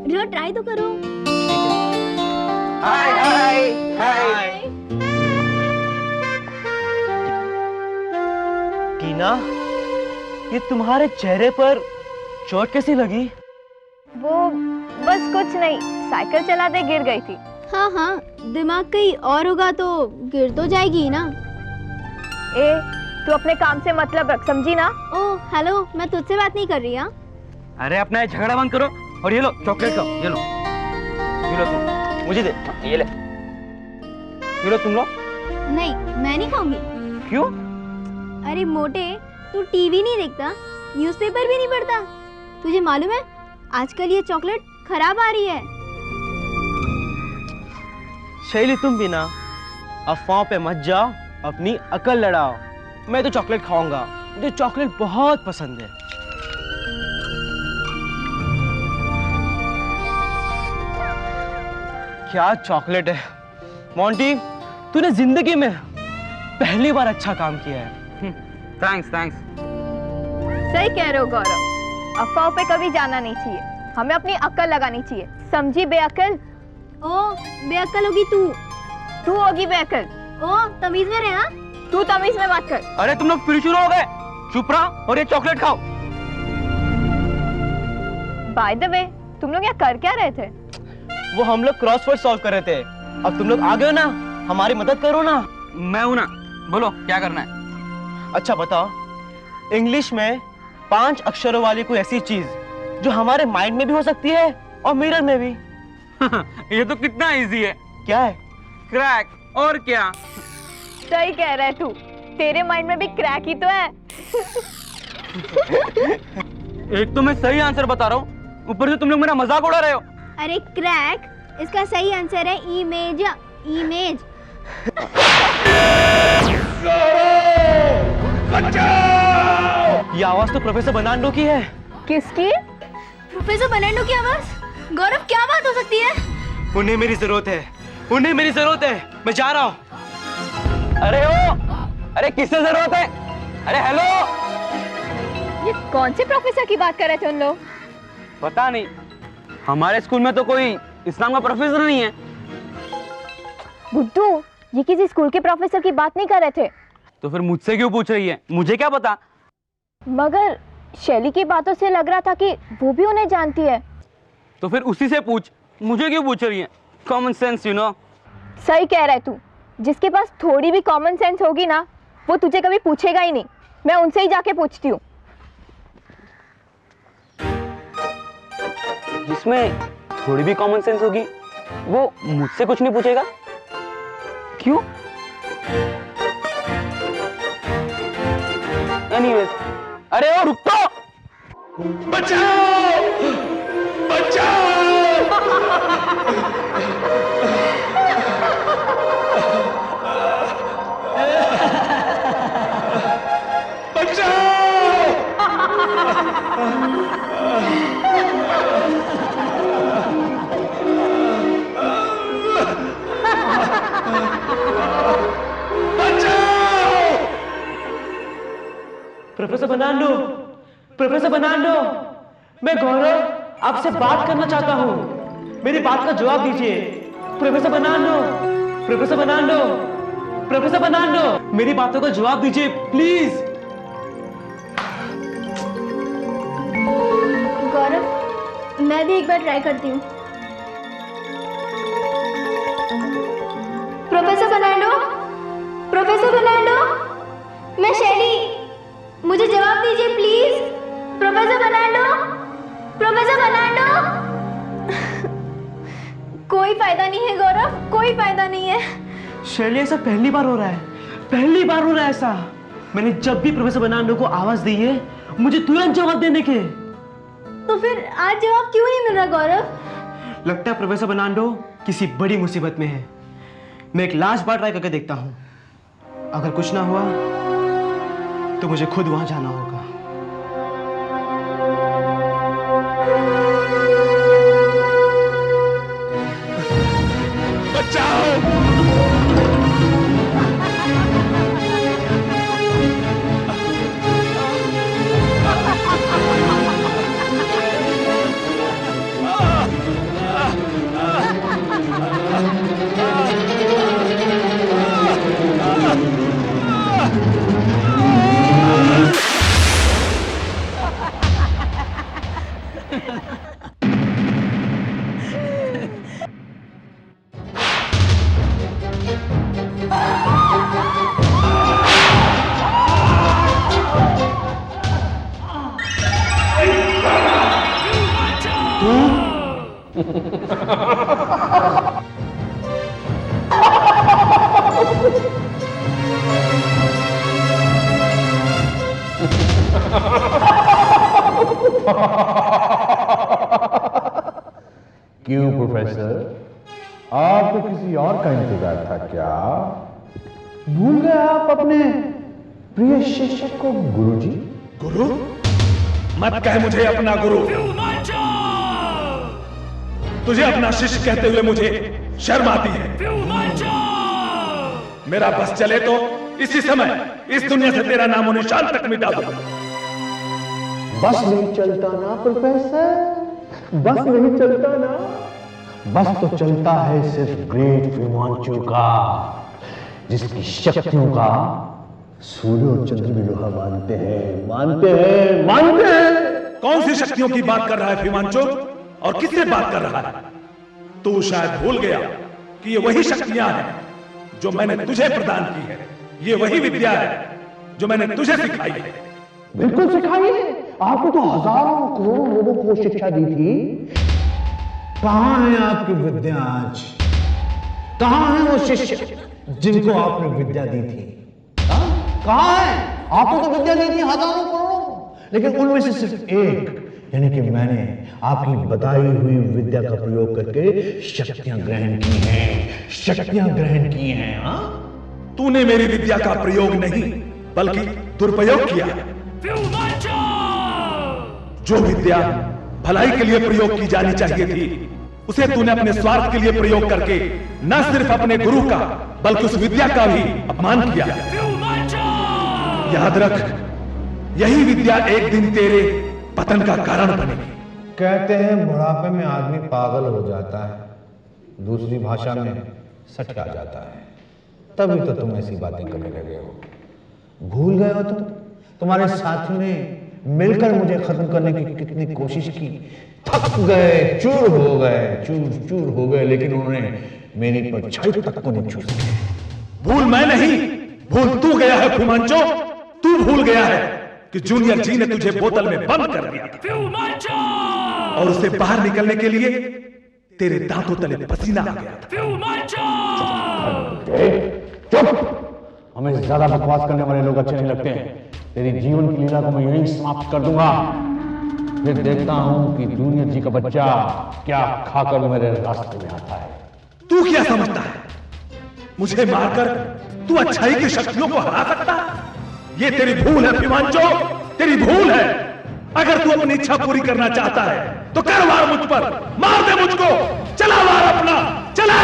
रियो try तो करो। हाय हाय हाय। टीना, ये तुम्हारे चेहरे पर चोट कैसी लगी? वो बस कुछ नहीं, साइकिल चलाते गिर गई थी। हाँ हाँ, दिमाग कहीं और होगा तो गिर तो जाएगी ही ना। ए, तू अपने काम से मतलब रख, समझी ना? ओह हेलो, मैं तुझसे बात नहीं कर रही। हाँ अरे अपना ये झगड़ा बंद करो और ये लो चॉकलेट खाओ। ये लो तुम, मुझे दे। ये ले, ये लो तुम लो। नहीं, मैं नहीं खाऊंगी। क्यों? अरे मोटे, तू टीवी नहीं देखता, न्यूज़पेपर भी नहीं पढ़ता। तुझे मालूम है आजकल ये चॉकलेट खराब आ रही है। शैली, तुम भी ना अफवाहों पे मत जाओ, अपनी अकल लड़ाओ। मैं तो चॉकलेट खाऊंगा, मुझे चॉकलेट बहुत पसंद है। क्या चॉकलेट है मोंटी, तूने जिंदगी में पहली बार अच्छा काम किया है। Thanks thanks. सही कह रहे हो गौरव, अफवाहों पे कभी जाना नहीं चाहिए, हमें अपनी अक्ल लगानी चाहिए, समझी बेअक्ल? ओ बेअक्ल होगी तू। तू होगी बेअक्ल। ओ तमीज में रहे। हाँ तू तमीज में बात कर। अरे तुम लोग फिर शुरू हो गए, चुप रहो और ये चॉकलेट खाओ। बाय द वे, तुम लोग यहाँ कर क्या रहे थे? वो हम लोग क्रॉसवर्ड सॉल्व कर रहे थे। अब तुम लोग आ गए हो ना, हमारी मदद करो ना। मैं हूं ना, बोलो क्या करना है? अच्छा बताओ, इंग्लिश में 5 अक्षरों वाली कोई ऐसी चीज जो हमारे माइंड में भी हो सकती है और मिरर में भी। ये तो कितना इजी है। क्या है? क्रैक। और क्या? सही कह रहा है तू, तेरे माइंड में भी क्रैक ही तो है। एक तो मैं सही आंसर बता रहा हूँ, ऊपर से तुम लोग मेरा मजाक उड़ा रहे हो। अरे क्रैक, इसका सही आंसर है इमेज। इमेज। ये आवाज तो प्रोफेसर बनांडो की है। किसकी? प्रोफेसर बनांडो की आवाज? गौरव, क्या बात हो सकती है? उन्हें मेरी जरूरत है, उन्हें मेरी जरूरत है। मैं जा रहा हूँ। अरे ओ, अरे किससे जरूरत है? अरे हेलो। ये कौन से प्रोफेसर की बात कर रहे थे उन लोग? पता नहीं, हमारे स्कूल में तो कोई इस्लाम का प्रोफेसर नहीं है। बुद्धू, ये किसी स्कूल के प्रोफेसर की बात नहीं कर रहे थे। तो फिर मुझसे क्यों पूछ रही है? मुझे क्या पता। मगर शैली की बातों से लग रहा था कि वो भी उन्हें जानती है। तो फिर उसी से पूछ, मुझे क्यों पूछ रही है? Common sense, you know. सही कह रहा है तू, जिसके पास थोड़ी भी कॉमन सेंस होगी ना, वो तुझे कभी पूछेगा ही नहीं। मैं उनसे ही जाके पूछती हूँ। जिसमें थोड़ी भी कॉमन सेंस होगी वो मुझसे कुछ नहीं पूछेगा? क्यों? एनीवेज, अरे ओ रुक तो! बचाओ! बचाओ! प्रोफेसर बनांडो, प्रोफेसर बनांडो, मैं गौरव आपसे बात करना चाहता हूँ। मेरी बात का जवाब दीजिए। प्रोफेसर बनांडो, प्रोफेसर बनांडो, प्रोफेसर बनांडो, मेरी बातों का जवाब दीजिए प्लीज। गौरव, मैं भी एक बार ट्राई करती हूँ। प्रोफेसर बनांडो, प्रोफेसर बनांडो, मैं शैली, मुझे जवाब दीजिए प्लीज। प्रोफेसर बनांडो, प्रोफेसर बनांडो। कोई फायदा नहीं है गौरव, कोई फायदा नहीं है। शैली, ऐसा पहली बार हो रहा है, पहली बार हो रहा है ऐसा। मैंने जब भी प्रोफेसर बनांडो को आवाज दी है, मुझे तुरंत जवाब देने के। तो फिर आज जवाब क्यों नहीं मिल रहा गौरव? लगता है प्रोफेसर बनांडो किसी बड़ी मुसीबत में है। मैं एक लास्ट बार ट्राई करके देखता हूं। अगर कुछ ना हुआ तो मुझे खुद वहां जाना होगा। बचाओ! क्यों प्रोफेसर, आपको किसी और का इंतजार था क्या? भूल गए आप अपने प्रिय शिष्य को गुरुजी? गुरु? मत कह मुझे अपना गुरु। तुझे अपना शिष्य कहते हुए मुझे शर्म आती है। मेरा बस चले तो इसी समय इस दुनिया से तेरा नामो निशान तक मिटा दूं। बस नहीं चलता ना प्रोफेसर, बस नहीं चलता ना। बस तो चलता है सिर्फ ग्रेट विमांचु का, जिसकी शक्तियों का सूर्य और चंद्र भी लोहा मानते हैं, मानते हैं, मानते हैं। कौन सी शक्तियों की बात कर रहा है विमांचु, और किससे बात कर रहा है? तू शायद भूल गया कि ये वही शक्तियां हैं जो मैंने तुझे प्रदान की है। ये वही विद्या है जो मैंने तुझे सिखाई है। बिल्कुल सिखाई है। आपको तो हजारों करोड़ों लोगों को शिक्षा दी थी। कहां है आपकी विद्या आज? कहां है वो शिष्य जिनको आपने विद्या दी थी? कहां है? आपको तो विद्या दी थी हजारों करोड़ों, लेकिन उनमें से सिर्फ एक, यानी कि मैंने आपकी बताई हुई विद्या का प्रयोग करके शक्तियां ग्रहण की हैं, शक्तियां ग्रहण की हैं। हाँ, तूने मेरी विद्या का प्रयोग नहीं बल्कि दुरुपयोग किया। जो विद्या भलाई के लिए प्रयोग की जानी चाहिए थी, उसे तूने अपने स्वार्थ के लिए प्रयोग करके न सिर्फ अपने गुरु का बल्कि उस विद्या का भी अपमान किया। याद रख, यही विद्या एक दिन तेरे पतन का कारण बनेगी। कहते हैं बुढ़ापे में आदमी पागल हो जाता है, दूसरी भाषा में सटका जाता है। तभी तो तुम ऐसी बातें करने लगे हो। भूल गए हो तुम? तुम्हारे साथियों ने मिलकर मुझे खत्म करने की कितनी कोशिश की, थक गए, चूर हो गए, चूर चूर हो गए, लेकिन उन्होंने मेरी परछाई तक को नहीं छू सके। भूल मैं नहीं, भूल तू गया है विमांचु। तू भूल गया है कि जूनियर जी ने तुझे बोतल में बंद कर दिया था, और उससे बाहर निकलने के लिए तेरे दांतों तले पसीना आ गया था। चुप! हमें ज्यादा बकवास करने वाले लोग अच्छे नहीं लगते हैं। तेरी जीवन की लीला को मैं यहीं समाप्त कर दूंगा। फिर देखता हूं कि जूनियर जी का बच्चा क्या खाकर मेरे रास्ते में आता है। तू क्या समझता है, मुझे मारकर तू अच्छाई की शक्तियों को हरा सकता है? ये तेरी भूल है विमांचु, तेरी भूल है। अगर तू अपनी इच्छा पूरी करना चाहता है तो कर वार मुझ पर, मार दे मुझको, चला वार अपना, चला।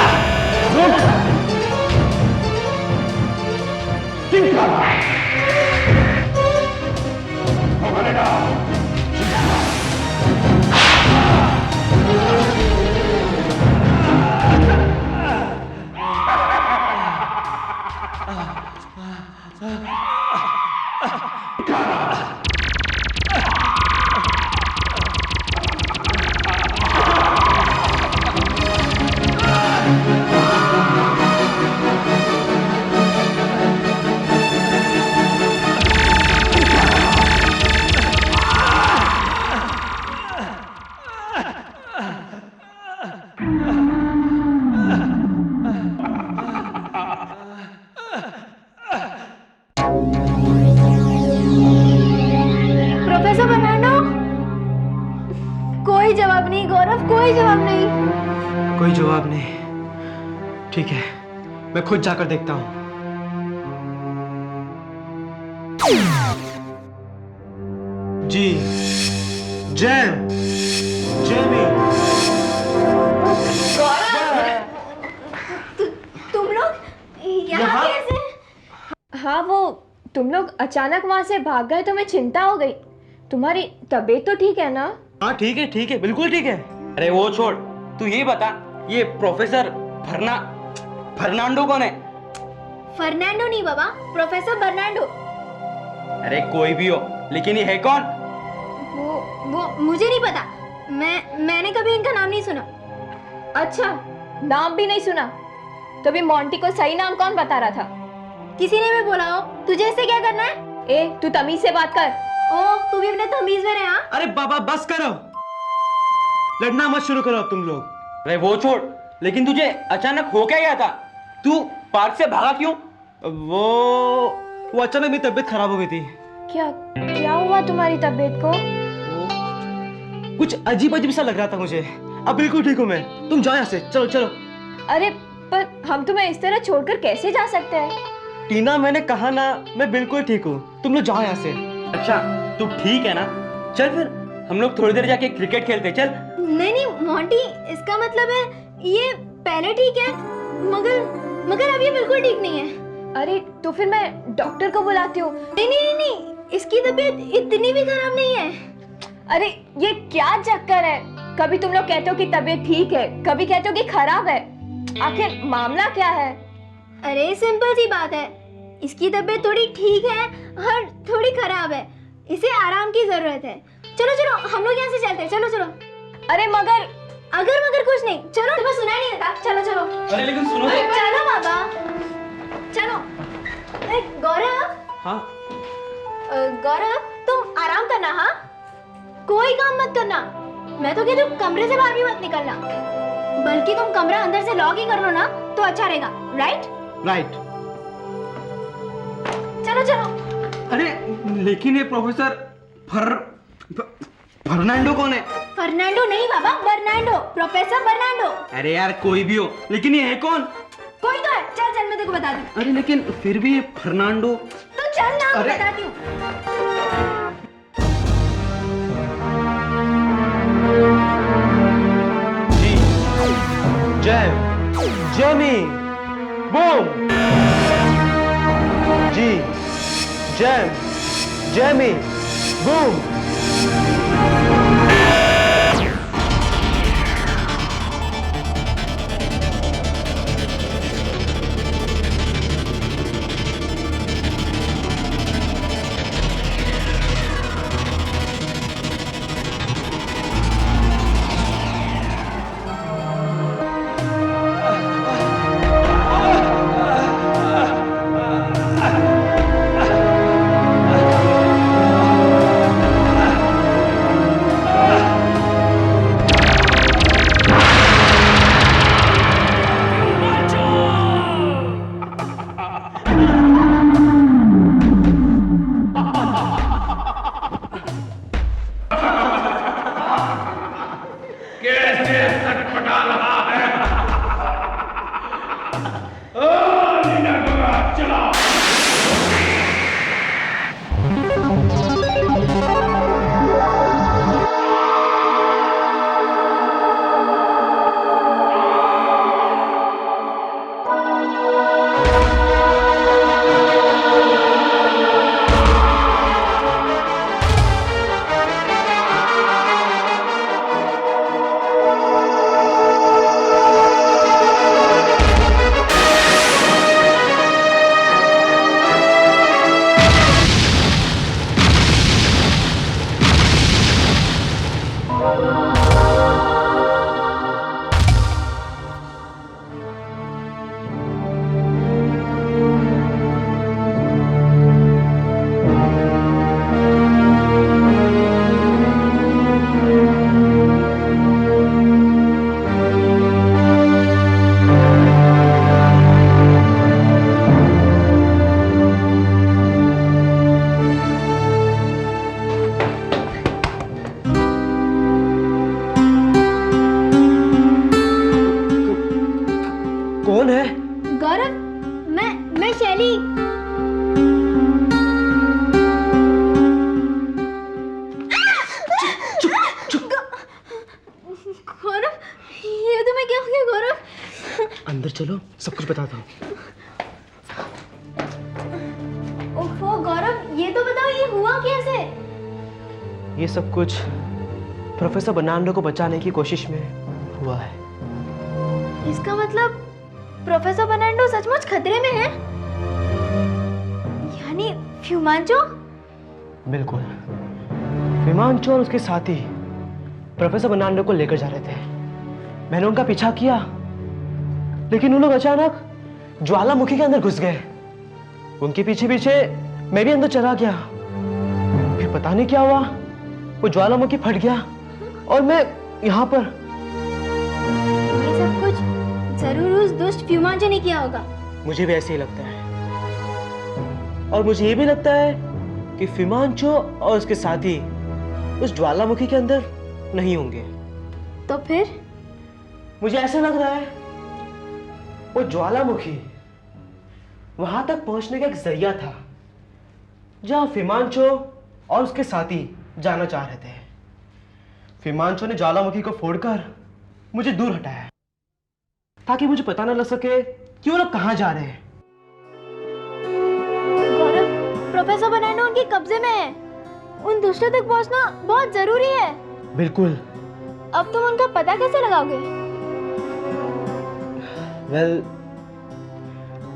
प्रोफेसर बनानो, कोई जवाब नहीं गौरव, कोई जवाब नहीं। कोई जवाब नहीं। ठीक है, मैं खुद जाकर देखता हूं। जी, जैम, जैमी। तुम लोग यहाँ कैसे? हाँ, वो तुम लोग अचानक वहां से भाग गए तो मैं चिंता हो गई। तुम्हारी तबीयत तो ठीक है ना? हाँ ठीक है, बिल्कुल ठीक है। अरे वो छोड़, तू ये बता, ये प्रोफेसर फर्नांडो कौन है? फर्नांडो नहीं बाबा, प्रोफेसर बर्नांडो। अरे कोई भी हो, लेकिन ये है कौन? वो मुझे नहीं पता, मैंने कभी इनका नाम नहीं सुना। अच्छा, नाम भी नहीं सुना? तो अभी मोंटी को सही नाम कौन बता रहा था? किसी ने भी बोला हो। तुझे इससे क्या करना है? ए, तू तमीज से बात कर। ओ, तू भी अपने तमीज में रहे। हाँ, अरे बाबा बस करो, लड़ना मत शुरू करो अब तुम लोग। अरे वो छोड़, लेकिन तुझे अचानक हो क्या गया था? तू पार्क से भागा क्यों? वो अचानक मेरी तबीयत खराब हो गई थी। क्या हुआ तुम्हारी तबीयत को? कुछ अजीब अजीब सा लग रहा था मुझे। अब बिल्कुल ठीक हूँ मैं। तुम जाओ यहाँ से, चलो चलो। अरे पर हम तुम्हें इस तरह छोड़कर कैसे जा सकते हैं? टीना, मैंने कहा ना, मैं बिल्कुल ठीक हूँ। तुम लोग जाओ यहाँ से। अच्छा तू ठीक है ना? चल फिर हम लोग थोड़ी देर जाके क्रिकेट खेलते हैं, चल। नहीं मोंटी, इसका मतलब है ये पहले ठीक है, मगर अब ये बिल्कुल ठीक नहीं है। अरे तो फिर मैं डॉक्टर को बुलाती हूँ। नहीं, इसकी तबीयत इतनी भी खराब नहीं है। अरे ये क्या चक्कर है? कभी तुम लोग कहते हो कि तबीयत ठीक है, कभी कहते हो कि खराब है। आखिर मामला क्या है? अरे सिंपल सी बात है, इसकी तबीयत थोड़ी ठीक है और थोड़ी खराब है, इसे आराम की जरूरत है। चलो हम लोग यहाँ से चलते हैं, चलो। अरे मगर कुछ नहीं, चलो। तुम्हें सुनाई नहीं देता? चलो। अरे लेकिन सुनो। चलो बाबा, चलो। गौरव। हाँ गौरव, तुम आराम करना। हाँ, कोई काम मत करना। मैं तो कहती हूँ कमरे से बाहर भी मत निकलना, बल्कि तुम कमरा अंदर से लॉक ही कर लो ना, तो अच्छा रहेगा। राइट। चलो। अरे लेकिन ये प्रोफेसर फर्नांडो कौन है? फर्नांडो नहीं बाबा, बर्नांडो, प्रोफेसर बर्नांडो। अरे यार कोई भी हो, लेकिन ये है कौन? कोई तो है। चल मैं तेरे को बता दूं। अरे लेकिन फिर भी ये फर्नांडो। तो चल ना, अरे बताती हूँ। जी, जेमी, बूम। जी, जेमी, बूम। कौन है? गौरव, मैं शैली। गौरव, ये तुम्हें क्या हो गया गौरव? अंदर चलो, सब कुछ बताता हूँ। ओहो गौरव, ये तो बताओ ये हुआ कैसे? ये सब कुछ प्रोफेसर बर्नांडो को बचाने की कोशिश में हुआ है। इसका मतलब प्रोफेसर बर्नांडो सचमुच खतरे में है? हिमांशु? बिल्कुल, हिमांशु और उसके साथी प्रोफेसर बर्नार्डो को लेकर जा रहे थे। मैंने उनका पीछा किया, लेकिन वो लोग अचानक ज्वालामुखी के अंदर घुस गए। उनके पीछे पीछे मैं भी अंदर चला गया। फिर पता नहीं क्या हुआ, वो ज्वालामुखी फट गया और मैं यहाँ पर। ये सब कुछ जरूर उस दुष्ट हिमांशु ने किया होगा। मुझे भी ऐसे ही लगता है, और मुझे ये भी लगता है कि हिमांशु और उसके साथी उस ज्वालामुखी के अंदर नहीं होंगे। तो फिर? मुझे ऐसा लग रहा है वो ज्वालामुखी वहां तक पहुंचने का एक जरिया था जहां हिमांशु और उसके साथी जाना चाह रहे थे। हिमांशु ने ज्वालामुखी को फोड़कर मुझे दूर हटाया ताकि मुझे पता न लग सके कि वो लोग कहां जा रहे हैं। गौरव, प्रोफेसर बर्नार्डो उनके कब्जे में है। उन दुष्टों तक पहुंचना बहुत जरूरी है। बिल्कुल। अब तुम उनका पता कैसे लगाओगे? वेल,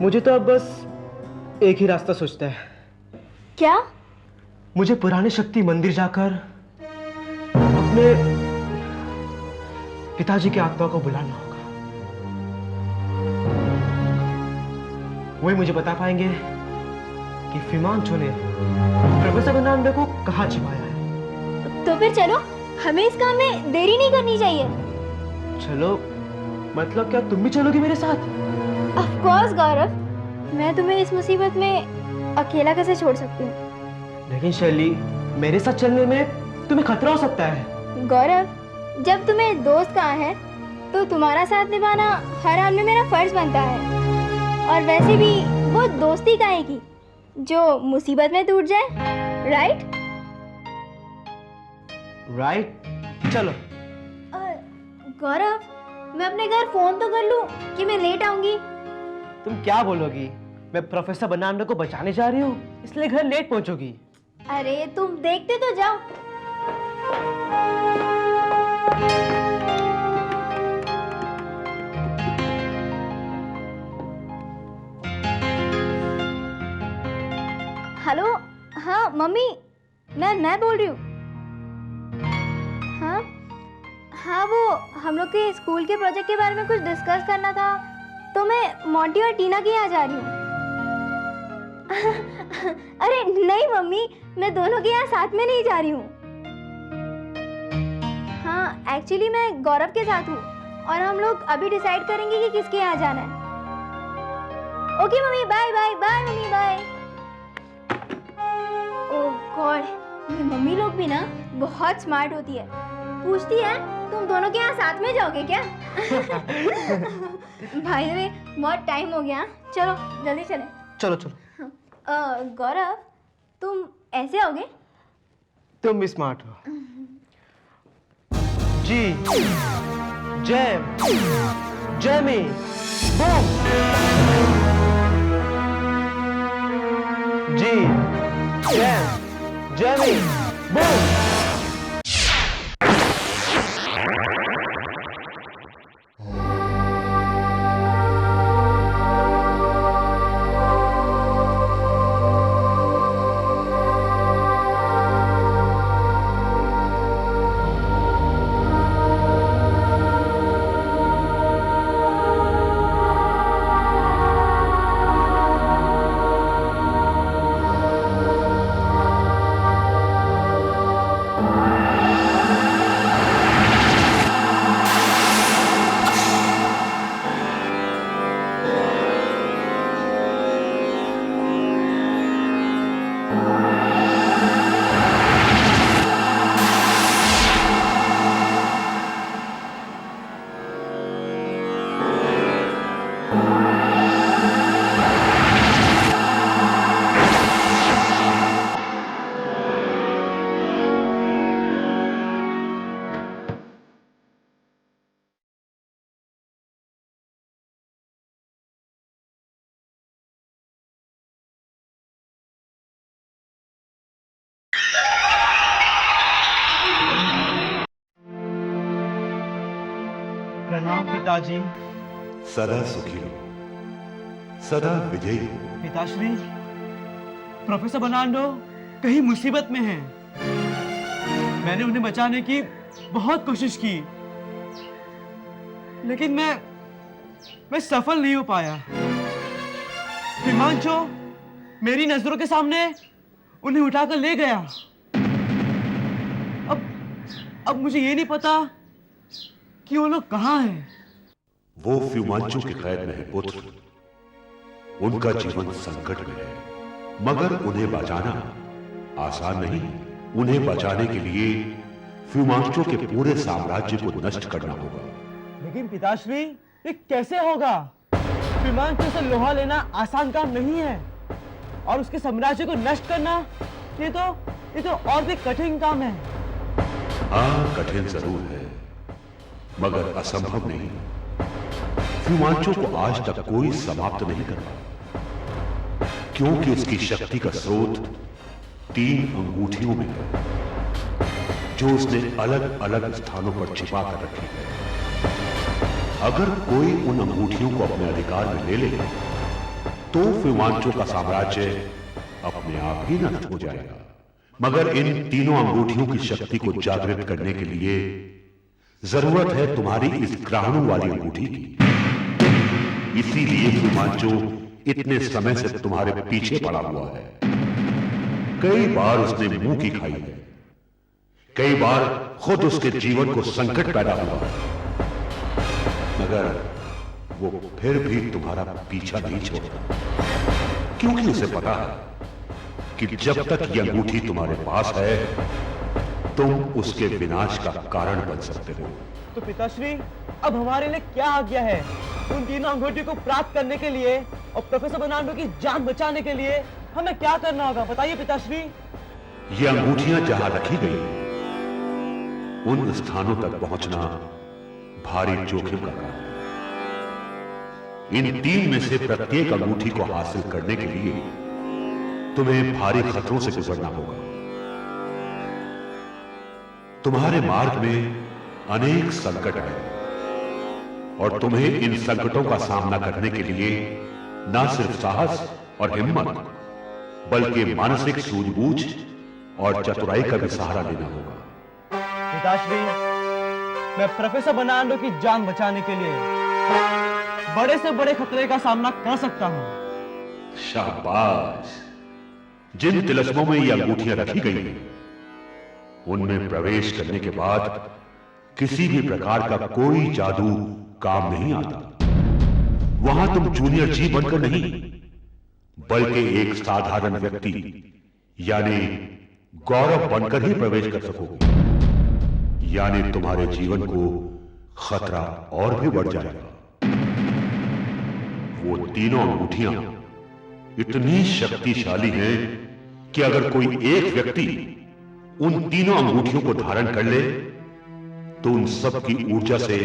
मुझे तो अब बस एक ही रास्ता सोचता है। क्या? मुझे पुराने शक्ति मंदिर जाकर अपने पिताजी की आत्मा को बुलाना होगा। वही मुझे बता पाएंगे कि हिमांशु ने प्रोफेसर बर्नार्डो को कहां छिपाया है। तो फिर चलो, हमें इस काम में देरी नहीं करनी चाहिए। चलो, मतलब क्या तुम भी चलोगी मेरे साथ? ऑफ कोर्स गौरव, मैं तुम्हें इस मुसीबत में अकेला कैसे छोड़ सकती हूँ? लेकिन शैली, मेरे साथ चलने में तुम्हें खतरा हो सकता है। गौरव, जब तुम्हें दोस्त कहा है तो तुम्हारा साथ निभाना हर हाल में मेरा फर्ज बनता है। और वैसे भी वो दोस्ती काहे की जो मुसीबत में टूट जाए, राइट? राइट, चलो। गौरव, मैं अपने घर फोन तो कर लूं कि मैं लेट आऊंगी। तुम क्या बोलोगी? मैं प्रोफेसर बर्नार्डो को बचाने जा रही हूँ, इसलिए घर लेट पहुंचोगी। अरे तुम देखते तो जाओ। हेलो, हाँ मम्मी, मैं बोल रही हूँ। हाँ हाँ, वो हम लोग के स्कूल के प्रोजेक्ट के बारे में कुछ डिस्कस करना था, तो मैं मोंटी और टीना के यहाँ जा रही हूँ। अरे नहीं मम्मी, मैं दोनों के यहाँ साथ में नहीं जा रही हूँ। हाँ, एक्चुअली मैं गौरव के साथ हूँ और हम लोग अभी डिसाइड करेंगे कि किसके यहाँ जाना है। Okay mummy, bye bye bye mummy, bye. Oh God, ये मम्मी लोग भी ना बहुत स्मार्ट होती है। पूछती है तुम दोनों के यहाँ साथ में जाओगे क्या? भाई वे, बहुत टाइम हो गया, चलो जल्दी चले। चलो चलो। गौरव, तुम ऐसे आओगे? तुम भी स्मार्ट हो। जी, जय, जयमी, बूम। जी, जय, जयमी, बूम। प्रणाम पिताजी। सदा सुखी हो, सदा विजयी हो। पिताश्री, प्रोफेसर बनांडो कहीं मुसीबत में हैं। मैंने उन्हें बचाने की बहुत कोशिश की, लेकिन मैं सफल नहीं हो पाया। हिमांशु मेरी नजरों के सामने उन्हें उठाकर ले गया। अब मुझे ये नहीं पता कि वो लोग कहाँ हैं। वो फ्यूमांचो की कैद में है पुत्र। उनका जीवन संकट में है, मगर उन्हें बचाना आसान नहीं। उन्हें बचाने के लिए फ्यूमांचो के पूरे साम्राज्य को नष्ट करना होगा। लेकिन पिताश्री, ये कैसे होगा? हिमांशु से लोहा लेना आसान काम नहीं है, और उसके साम्राज्य को नष्ट करना ये तो और भी कठिन काम है। हाँ, कठिन जरूर है, मगर असंभव नहीं। फ्यूमांचो को आज तक कोई समाप्त नहीं कर पाया, क्योंकि उसकी शक्ति का स्रोत 3 अंगूठियों में है, जो उसने अलग अलग स्थानों पर छिपा कर रखी है। अगर कोई उन अंगूठियों को अपने अधिकार में ले ले, तो फ्यूमांचो का साम्राज्य अपने आप ही नष्ट हो जाएगा। मगर इन तीनों अंगूठियों की शक्ति को जागृत करने के लिए जरूरत है तुम्हारी इस ग्रहणों वाली अंगूठी की। इसीलिए फ्यूमांचो इतने समय से तुम्हारे पीछे पड़ा हुआ है। कई बार उसने मुंह की खाई है, कई बार खुद उसके जीवन को संकट पैदा हुआ है, मगर वो फिर भी तुम्हारा पीछा नहीं छोड़ता, क्योंकि उसे पता है कि जब तक ये अंगूठी तुम्हारे पास है, तुम उसके विनाश का कारण बन सकते हो। तो पिताश्री, अब हमारे लिए क्या आज्ञा है? उन तीनों अंगूठी को प्राप्त करने के लिए और प्रोफेसर बनांडो की जान बचाने के लिए हमें क्या करना होगा? बताइए पिताश्री। ये अंगूठियां जहां रखी गई, उन स्थानों तक पहुंचना भारी जोखिम का काम है। इन 3 में से प्रत्येक अंगूठी को हासिल करने के लिए तुम्हें भारी खतरों से गुजरना होगा। तुम्हारे मार्ग में अनेक संकट हैं, और तुम्हें इन संकटों का सामना करने के लिए न सिर्फ साहस और हिम्मत, बल्कि मानसिक सूझबूझ और चतुराई का भी सहारा लेना होगा। पिताश्री, मैं प्रोफेसर बनांडो की जान बचाने के लिए बड़े से बड़े खतरे का सामना कर सकता हूं। शाबाश। जिन तिलस्मों में ये अंगूठियां रखी गई हैं, उनमें प्रवेश करने के बाद किसी भी प्रकार का कोई जादू काम नहीं आता। वहां तुम जूनियर जी बनकर नहीं, बल्कि एक साधारण व्यक्ति यानी गौरव बनकर ही प्रवेश कर सकोगे। यानी तुम्हारे जीवन को खतरा और भी बढ़ जाएगा। वो तीनों अंगूठियां इतनी शक्तिशाली हैं कि अगर कोई एक व्यक्ति उन तीनों अंगूठियों को धारण कर ले, तो उन सब की ऊर्जा से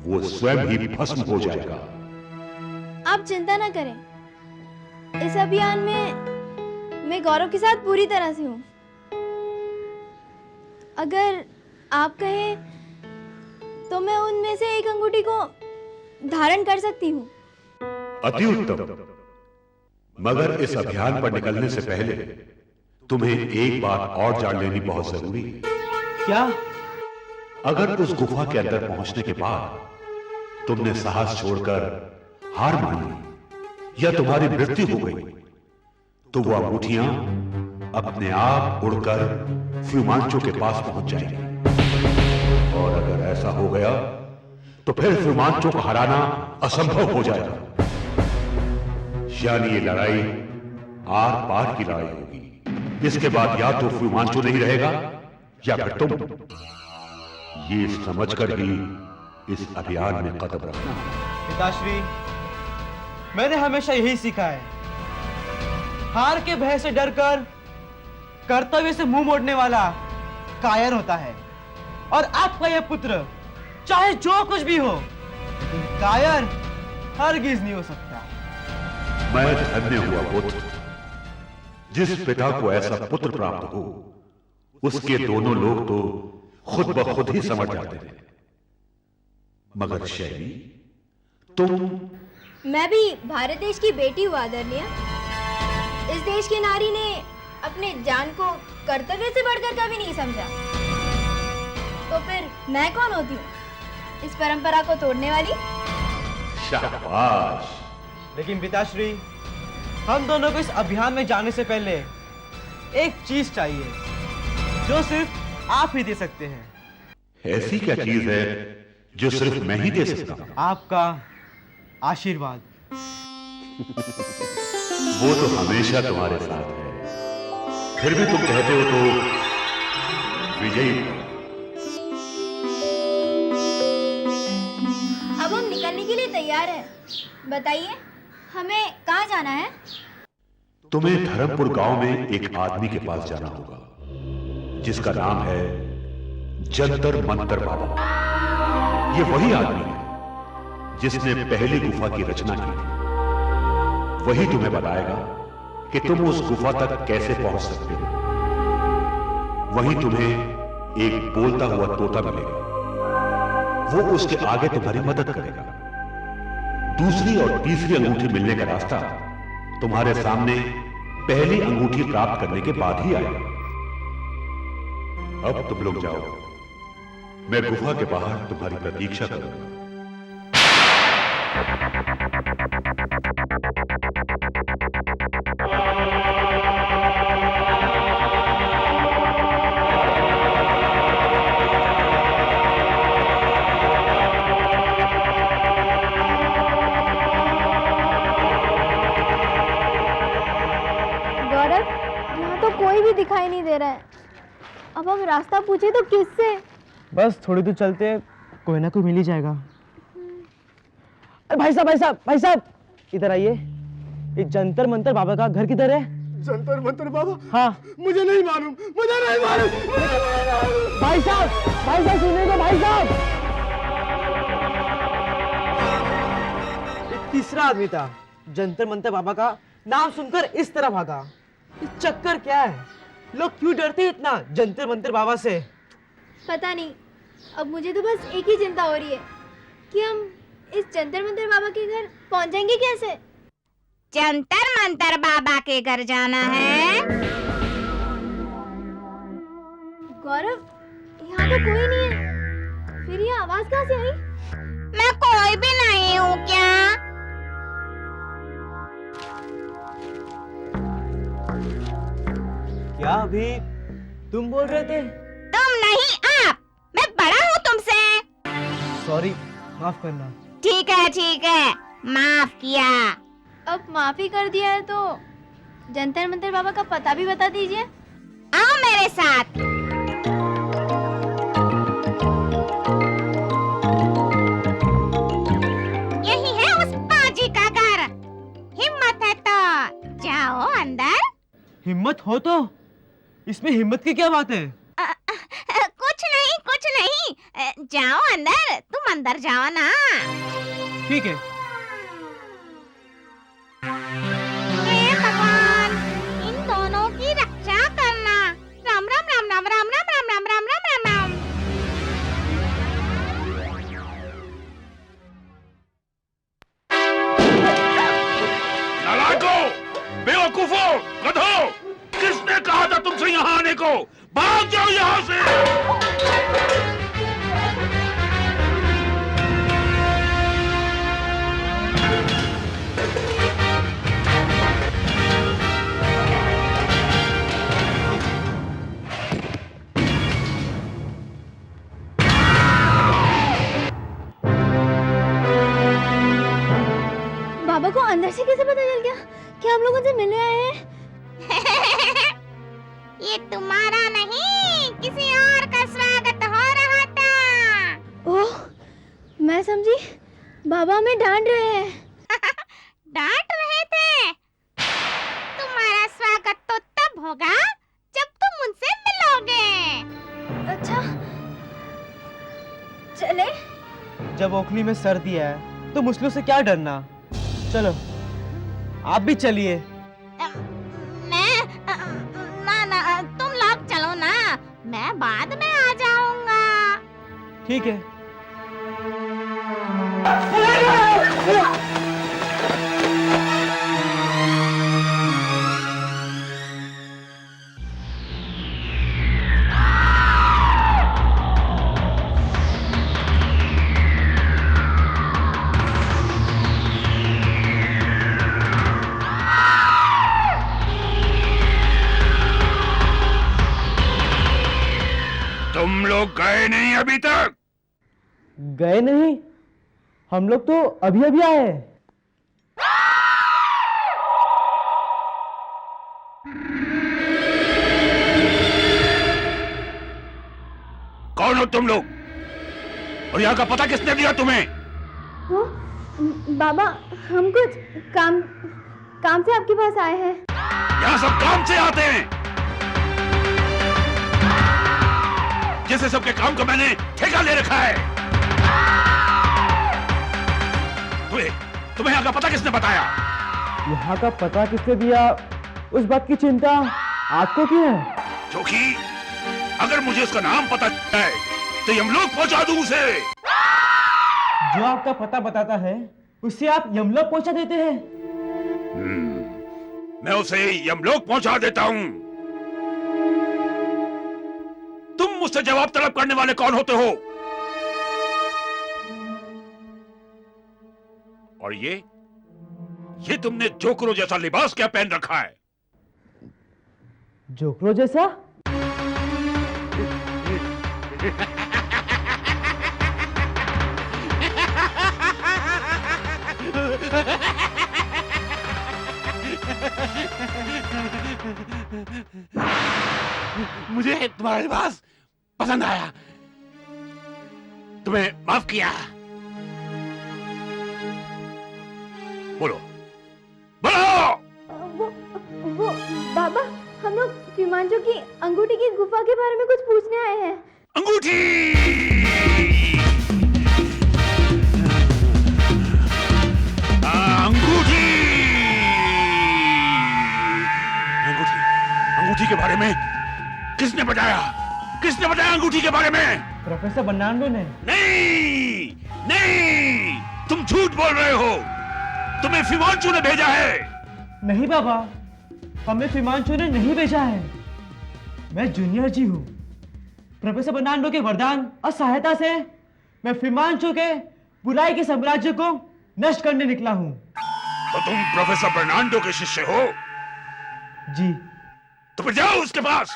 वो स्वयं ही भस्म हो जाएगा। आप चिंता ना करें, इस अभियान में मैं गौरव के साथ पूरी तरह से हूं। अगर आप कहें तो मैं उनमें से एक अंगूठी को धारण कर सकती हूं। अति उत्तम। मगर इस अभियान पर निकलने से पहले तुम्हें एक बात और जान लेनी बहुत जरूरी है। क्या? अगर उस गुफा के अंदर पहुंचने के बाद तुमने साहस छोड़कर हार मान ली या तुम्हारी मृत्यु हो गई, तो वो अंगूठियां अपने आप उड़कर फ्यूमांचो के पास पहुंच जाएंगी। और अगर ऐसा हो गया, तो फिर फ्यूमांचो को हराना असंभव हो जाएगा। यानी ये लड़ाई आर पार की लड़ाई होगी। इसके बाद या तो फ्यूमांचो नहीं रहेगा, या फिर तुम। ये समझकर ही इस अभियान में कदम रखना। पिताश्री, मैंने हमेशा यही सीखा है, हार के भय से डरकर कर्तव्य से मुंह मोड़ने वाला कायर होता है। और आपका यह पुत्र चाहे जो कुछ भी हो, लेकिन कायर हरगिज नहीं हो सकता। मैं धन्य हुआ पुत्र, जिस पिता को ऐसा पुत्र प्राप्त हो। उसके दोनों लोग तो खुद ब खुद ही समझ जाते हैं। मगर शैली, तुम? मैं भी भारत देश की बेटी हूँ आदरणीय। इस देश की नारी ने अपने जान को कर्तव्य से बढ़कर कभी नहीं समझा, तो फिर मैं कौन होती हूँ इस परंपरा को तोड़ने वाली? शाबाश। लेकिन पिताश्री, हम दोनों को इस अभियान में जाने से पहले एक चीज चाहिए जो सिर्फ आप ही दे सकते हैं। ऐसी क्या चीज है जो सिर्फ मैं ही दे सकता हूं? आपका आशीर्वाद। वो तो हमेशा तुम्हारे साथ है, फिर भी तुम कहते हो तो विजयी। अब हम निकलने के लिए तैयार हैं। बताइए हमें कहाँ जाना है? तुम्हें धर्मपुर गांव में एक आदमी के पास जाना होगा जिसका नाम है जंतर मंतर बाबा। ये वही आदमी है जिसने पहली गुफा की रचना की थी। वही तुम्हें बताएगा कि तुम उस गुफा तक कैसे पहुंच सकते हो। वहीं तुम्हें एक बोलता हुआ तोता मिलेगा, वो उसके आगे तुम्हारी मदद करेगा। दूसरी और तीसरी अंगूठी मिलने का रास्ता तुम्हारे सामने पहली अंगूठी प्राप्त करने के बाद ही आएगा। अब तुम लोग जाओ, मैं गुफा के बाहर तुम्हारी प्रतीक्षा करूंगा। गौरव, यहाँ तो कोई भी दिखाई नहीं दे रहा है। अब हम रास्ता पूछे तो किससे? बस थोड़ी दूर चलते कोई ना कोई मिल ही जाएगा। अरे भाई साहब, इधर आइए। ये जंतर मंतर बाबा का घर किधर है? जंतर मंतर बाबा? हाँ। मुझे नहीं मालूम। भाई साहब सुनिए तो भाई साहब। एक तीसरा आदमी था, जंतर मंतर बाबा का नाम सुनकर इस तरह भागा। ये चक्कर क्या है? लोग क्यों डरते हैं इतना जंतर मंतर बाबा से? पता नहीं। अब मुझे तो बस एक ही चिंता हो रही है कि हम इस जंतर मंतर बाबा के घर पहुंच जाएंगे कैसे? जंतर मंतर बाबा के घर जाना है? गौरव, यहाँ तो कोई नहीं है। फिर ये आवाज कहाँ से आई? मैं कोई भी नहीं हूँ क्या? क्या अभी तुम बोल रहे थे? तुम नहीं, आप। मैं बड़ा हूँ तुमसे। सॉरी, माफ करना। ठीक है, माफ किया। अब माफी कर दिया है तो जंतर मंतर बाबा का पता भी बता दीजिए। आओ मेरे साथ। यही है उस पाजी का घर। हिम्मत है तो जाओ अंदर। हिम्मत हो तो? इसमें हिम्मत की क्या बात है? कुछ नहीं, जाओ अंदर। तुम अंदर जाओ ना। ठीक है। हे भगवान, इन दोनों की रक्षा करना। राम राम राम राम राम राम राम राम राम राम राम राम। नालायकों, बेवकूफों, गधों, किसने कहा था तुमसे यहाँ आने को? भाग जाओ यहाँ से। बाबा को अंदर से कैसे पता चल गया कि हम लोग उनसे मिलने आए हैं? ये तुम्हारा नहीं, किसी और का स्वागत हो रहा था। ओह, मैं समझी बाबा हमें डांट रहे हैं। डांट रहे थे? तुम्हारा स्वागत तो तब होगा जब तुम उनसे मिलोगे। अच्छा, चले? जब ओखली में सर्दी है तो मुश्किलों से क्या डरना। चलो, आप भी चलिए। ना, तुम लोग चलो ना, मैं बाद में आ जाऊंगा। ठीक है। तुम लोग गए नहीं अभी तक? गए नहीं? हम लोग तो अभी अभी आए हैं। कौन हो तुम लोग? और यहाँ का पता किसने दिया तुम्हें? वो बाबा, हम कुछ काम से आपके पास आए हैं। यहाँ सब काम से आते हैं। जैसे सबके काम का मैंने ठेका ले रखा है। तुम्हें यहाँ का पता किसने बताया? यहाँ का पता किसने दिया, उस बात की चिंता आपको क्यों है? क्योंकि अगर मुझे उसका नाम पता है तो यमलोक पहुंचा दूं उसे। जो आपका पता बताता है उससे आप यमलोक पहुंचा देते हैं। मैं उसे यमलोक पहुंचा देता हूं। तुम मुझसे जवाब तलब करने वाले कौन होते हो? और ये तुमने जोकरो जैसा लिबास क्या पहन रखा है? जोकरो जैसा? मुझे तुम्हारा लिबास पसंद आया। तुम्हें माफ किया। बोलो बोलो। वो बाबा, हम लोग हिमांशु की अंगूठी की गुफा के बारे में कुछ पूछने आए हैं। अंगूठी। अंगूठी अंगूठी अंगूठी के बारे में किसने बताया? किसने बताया अंगूठी के बारे में? प्रोफेसर बर्नार्डो ने। नहीं नहीं, तुम झूठ बोल रहे हो। तुम्हें फिमांचू ने भेजा है। नहीं बाबा, हमें फिमांचू ने नहीं भेजा है। मैं जूनियर जी हूँ। प्रोफेसर बर्नार्डो के वरदान और सहायता से मैं फिमांचू के बुराई के साम्राज्य को नष्ट करने निकला हूँ। तो तुम प्रोफेसर बर्नार्डो के शिष्य हो? जी। तो फिर जाओ उसके पास,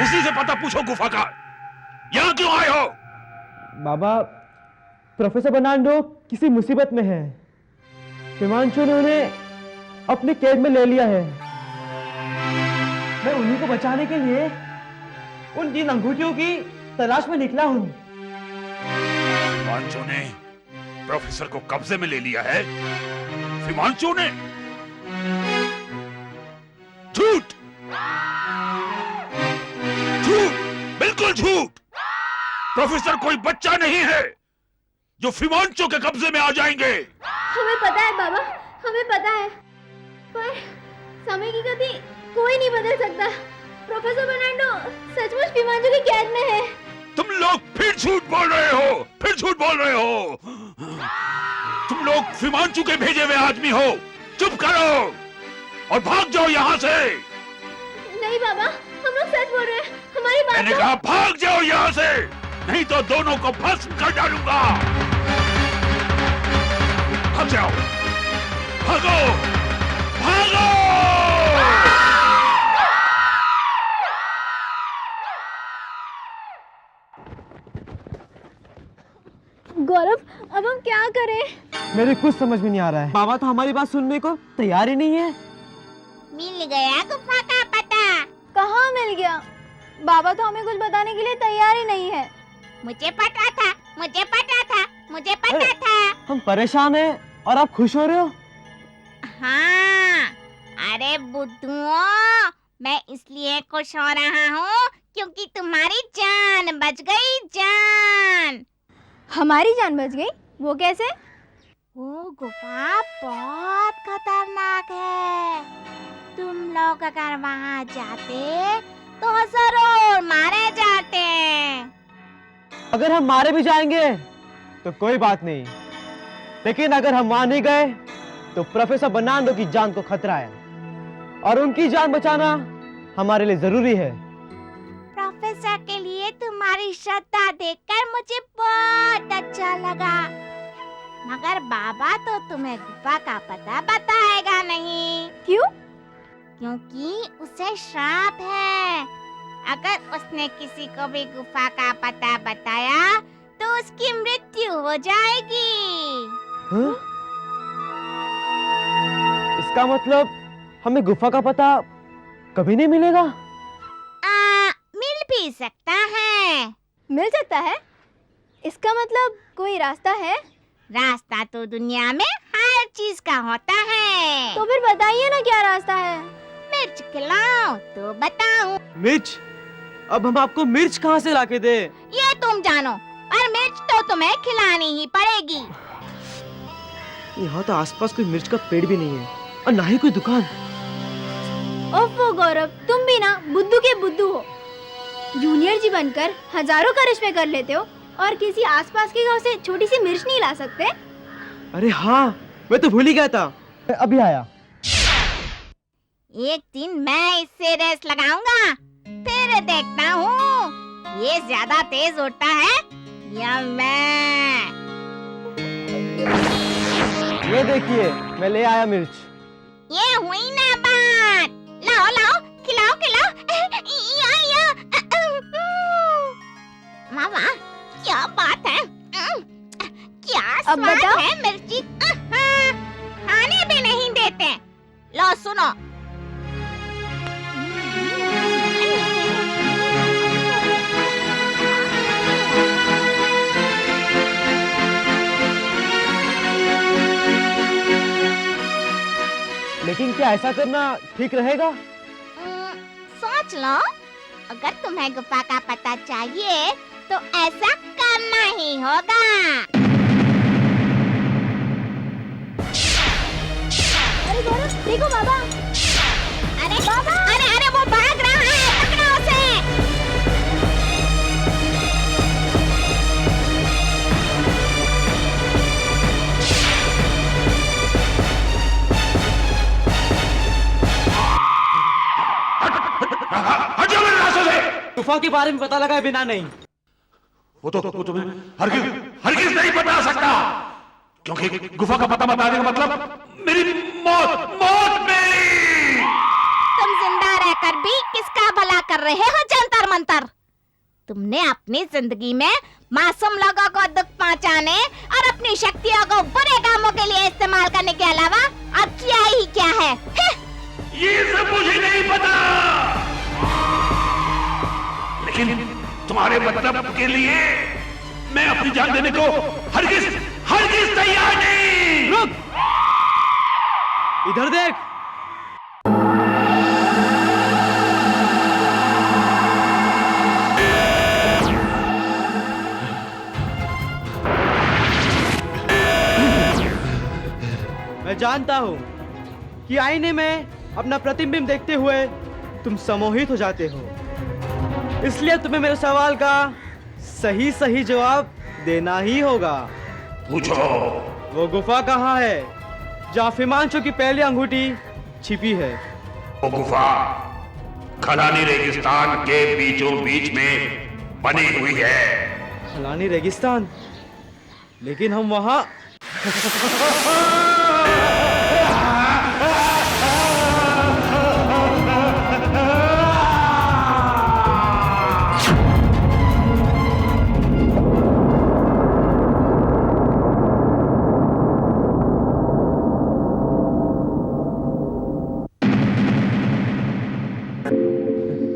उसी से पता पूछो गुफा का। यहाँ क्यों आए हो? बाबा, प्रोफेसर बर्नार्डो किसी मुसीबत में है। फिमांचू ने उन्हें अपनी कैद में ले लिया है। मैं उन्हीं को बचाने के लिए उन 3 अंगूठियों की तलाश में निकला हूँ। फिमांचू ने प्रोफेसर को कब्जे में ले लिया है? फिमांचू ने? झूठ झूठ, बिल्कुल झूठ। प्रोफेसर कोई बच्चा नहीं है जो फिमांचू के कब्जे में आ जाएंगे। हमें पता है बाबा, हमें पता है, पर समय की गति कोई नहीं बदल सकता। प्रोफेसर बर्नार्डो सचमुच फिमांचू की कैद में है। तुम लोग फिर झूठ बोल रहे हो, फिर झूठ बोल रहे हो। तुम लोग फिमांचू के भेजे हुए आदमी हो। चुप करो और भाग जाओ यहाँ से। नहीं बाबा, हम लोग सच बोल रहे हैं, हमारी बात मैंने कहा भाग जाओ यहाँ से, नहीं तो दोनों को भस्म कर डालूंगा। भाग जाओ, भागो भागो। गौरव, अब हम क्या करें? मेरे कुछ समझ में नहीं आ रहा है। बाबा तो हमारी बात सुनने को तैयार ही नहीं है। मिल गया गुफा का पता? कहाँ मिल गया? बाबा तो हमें कुछ बताने के लिए तैयार ही नहीं है। मुझे पता था, मुझे पता था, मुझे पता था। हम परेशान हैं और आप खुश हो रहे हो? हाँ, अरे बुद्धुओं, मैं इसलिए खुश हो रहा हूँ क्योंकि तुम्हारी जान बच गई। जान? हमारी जान बच गई? वो कैसे? वो गुफा बहुत खतरनाक है। तुम लोग अगर वहाँ जाते तो जरूर मारे जाते। अगर हम मारे भी जाएंगे तो कोई बात नहीं, लेकिन अगर हम वहां नहीं गए तो प्रोफेसर बर्नार्डो की जान को खतरा है और उनकी जान बचाना हमारे लिए जरूरी है। प्रोफेसर के लिए तुम्हारी श्रद्धा देखकर मुझे बहुत अच्छा लगा, मगर बाबा तो तुम्हें गुफा का पता बताएगा नहीं। क्यों? क्योंकि उसे श्राप है। अगर उसने किसी को भी गुफा का पता बताया तो उसकी मृत्यु हो जाएगी। हाँ? इसका मतलब हमें गुफा का पता कभी नहीं मिलेगा? मिल भी सकता है। मिल सकता है? इसका मतलब कोई रास्ता है? रास्ता तो दुनिया में हर चीज का होता है। तो फिर बताइए ना क्या रास्ता है। मिर्च खिलाओ तो बताऊं। मिर्च? अब हम आपको मिर्च कहाँ से लाके दे? ये तुम जानो, और मिर्च तो तुम्हें खिलानी ही पड़ेगी। यहाँ तो आसपास कोई मिर्च का पेड़ भी नहीं है और ना ही कोई दुकान। ओफो गौरव, तुम भी ना बुद्धू के बुद्धू हो। जूनियर जी बनकर हजारों करिश्मे कर लेते हो और किसी आसपास के गांव से छोटी सी मिर्च नहीं ला सकते। अरे हाँ, मैं तो भूल ही गया था, अभी आया। एक दिन मैं इससे रेस लगाऊंगा, फिर देखता हूँ ये ज्यादा तेज उड़ता है या मैं। ये देखिए, मैं ले आया मिर्च। ये हुई ना बात। लाओ लाओ, खिलाओ खिलाओ। या मामा, क्या बात है? क्या अब स्वाद बताओ। है मिर्ची। खाने भी नहीं देते। लो सुनो। लेकिन क्या ऐसा करना ठीक रहेगा? सोच लो, अगर तुम्हें गुफा का पता चाहिए तो ऐसा करना ही होगा। अरे गौरव, देखो बाबा। अरे बाबा, अरे वो भाग रहा है, पकड़ो उसे। हट जाओ मेरे रास्ते से। गुफा के बारे में पता लगा है बिना नहीं। वो तुम्हें हरगिज नहीं बता सकता, क्योंकि गुफा का पता बताने का मतलब मेरी मौत मेरी। तुम जिंदा रहकर भी किसका भला कर रहे हो जंतर मंतर? तुमने अपनी जिंदगी में मासूम लोगों को दुख पहुंचाने और अपनी शक्तियों को बुरे कामों के लिए इस्तेमाल करने के अलावा अब किया ही क्या है? ये सब मुझे नहीं पता, लेकिन तुम्हारे मतलब के लिए मैं अपनी जान देने को हरगिज तैयार नहीं। रुक! इधर देख। मैं जानता हूं कि आईने में अपना प्रतिबिंब देखते हुए तुम सम्मोहित हो जाते हो, इसलिए तुम्हें मेरे सवाल का सही सही जवाब देना ही होगा। पूछो। वो गुफा कहाँ है जहाँ हिमांशु की पहली अंगूठी छिपी है? वो गुफा खलानी रेगिस्तान के बीचों बीच में बनी हुई है। खलानी रेगिस्तान? लेकिन हम वहाँ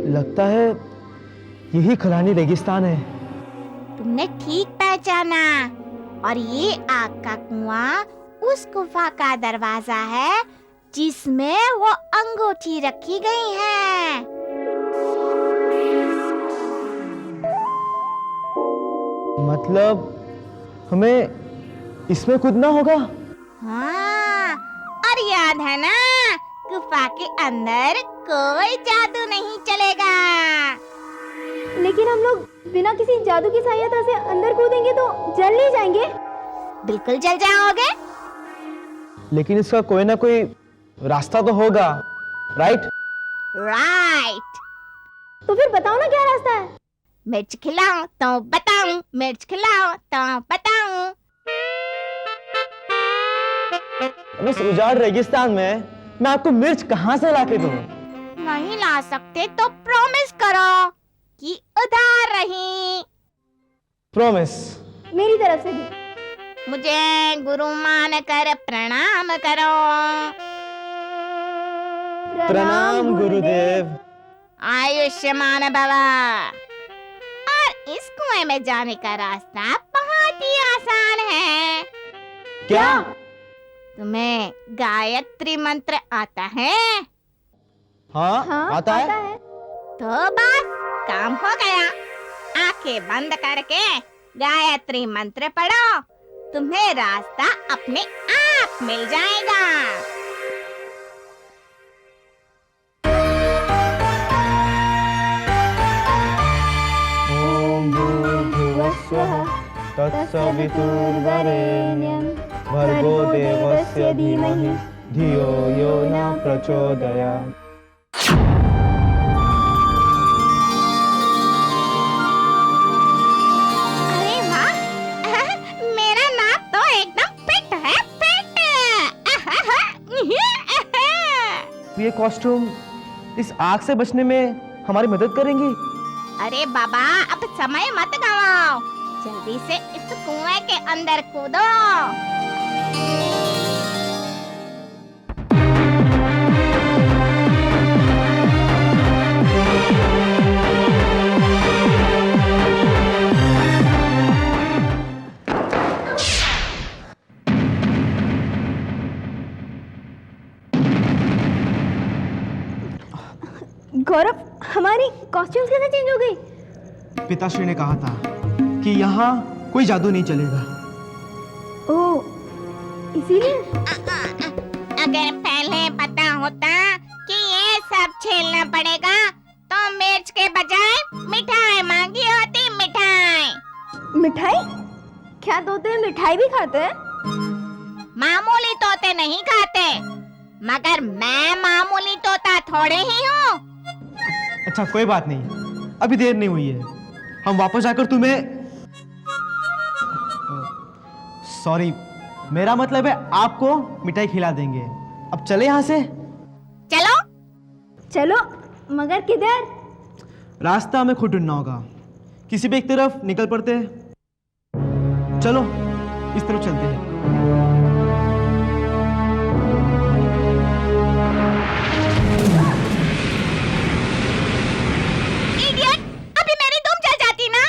लगता है यही खलानी रेगिस्तान है। तुमने ठीक पहचाना, और ये आग का कुआं उस गुफा का दरवाजा है जिसमें वो अंगूठी रखी गई है। मतलब हमें इसमें कूदना होगा? हाँ, और याद है ना, गुफा के अंदर कोई जादू नहीं चलेगा। लेकिन हम लोग बिना किसी जादू की सहायता से अंदर कूदेंगे तो जल नहीं जाएंगे? बिल्कुल जल जाओगे। लेकिन इसका कोई ना कोई रास्ता तो होगा, राइट? राइट। तो फिर बताओ ना क्या रास्ता है। मिर्च खिलाओ तो बताऊं, मिर्च खिलाओ तो बताऊं। उस उजाड़ रेगिस्तान में मैं आपको मिर्च कहाँ से लाके दूं? नहीं ला सकते तो प्रॉमिस करो कि उधार रही। प्रॉमिस। मेरी तरफ से भी। मुझे गुरु मान कर प्रणाम करो। प्रणाम गुरुदेव। आयुष्मान भव। और इस कुएं में जाने का रास्ता बहुत ही आसान है। क्या? तुम्हें गायत्री मंत्र आता है? हाँ, आता है। तो बस काम हो गया। आंखें बंद करके गायत्री मंत्र पढ़ो, तुम्हें रास्ता अपने आप मिल जाएगा। ओम भूर्भुवस्सुः तत्सवितुर्वरेण्यं भर्गो देवस्य धीमहि धियो यो न प्रचोदयात्। अरे वाह, मेरा नाक तो एकदम फिट है, फिट। ये कॉस्ट्यूम इस आग से बचने में हमारी मदद करेंगी? अरे बाबा, अब समय मत गवाओ, जल्दी से इस कुएं के अंदर कूदो। गौरव, हमारी कॉस्ट्यूम्स कैसे चेंज हो गई? पिताश्री ने कहा था कि यहाँ कोई जादू नहीं चलेगा। ओह, इसीलिए? अगर पहले पता होता कि ये सब झेलना पड़ेगा तो मिर्च के बजाय मिठाई मांगी होती। मिठाई। मिठाई? क्या तोते मिठाई भी खाते हैं? मामूली तोते नहीं खाते, मगर मैं मामूली तोता थोड़े ही हूँ। अच्छा, कोई बात नहीं, अभी देर नहीं हुई है। हम वापस आकर तुम्हें सॉरी, मेरा मतलब है आपको मिठाई खिला देंगे। अब चले यहाँ से। चलो। चलो, मगर किधर? रास्ता हमें खुद ढूंढना होगा। किसी भी एक तरफ निकल पड़ते हैं। चलो, इस तरफ चलते हैं। इडियट, अभी मेरी दुम चल जाती ना।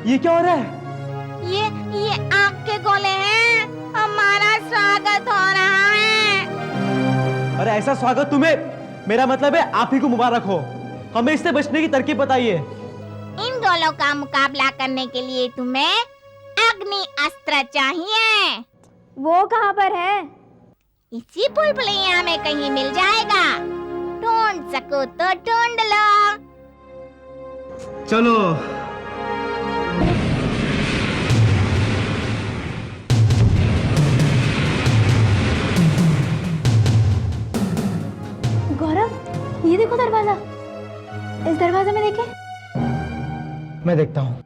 ये क्या हो रहा है? ये आग के गोले हैं। हमारा स्वागत हो रहा है। अरे ऐसा स्वागत तुम्हें, मेरा मतलब है आप ही को मुबारक हो। हमें इससे बचने की तरकीब बताइए। इन गोलों का मुकाबला करने के लिए तुम्हें अग्नि अस्त्र चाहिए। वो कहाँ पर है? इसी बुलबुलिया में कहीं मिल जाएगा। ढूंढ सको तो ढूंढ लो। चलो। गौरव, ये देखो दरवाजा। इस दरवाजे में देखें। मैं देखता हूँ।